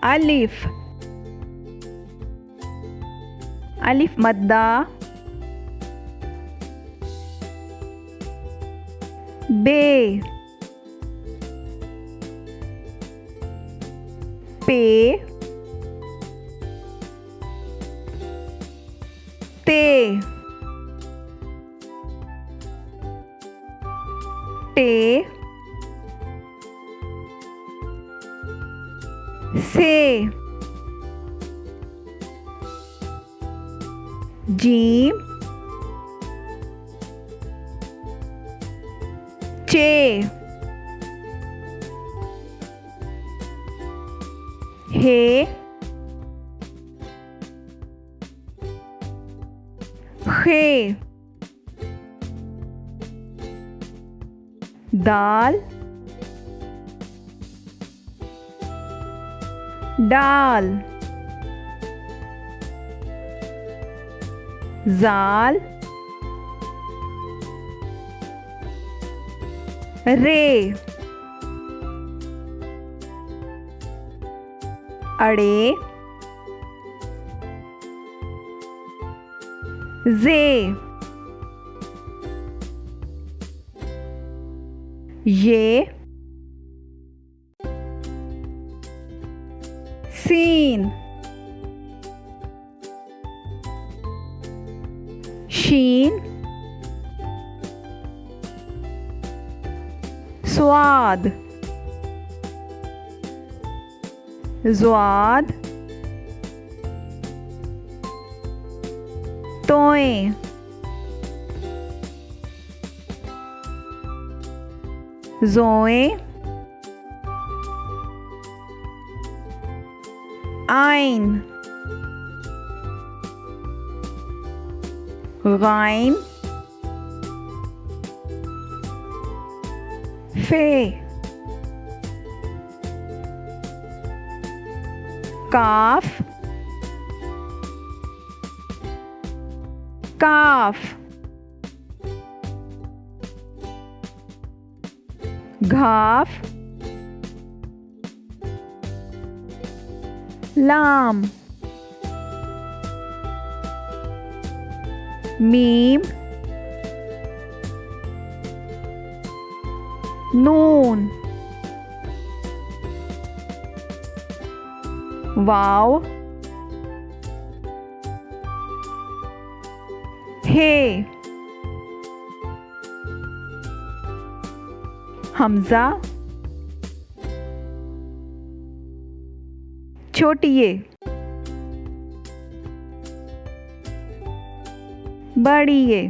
अलिफ अलिफ मद्दा बे पे ते टे से जीम चे हे खे दाल डाल जाल रे अड़े जे ये सीन शीन स्वाद ज़्वाद तोएं ज़ोएं आइन गाइन फे काफ काफ घाफ लाम मीम नून वाव हे हमजा छोटी ये बड़ी ये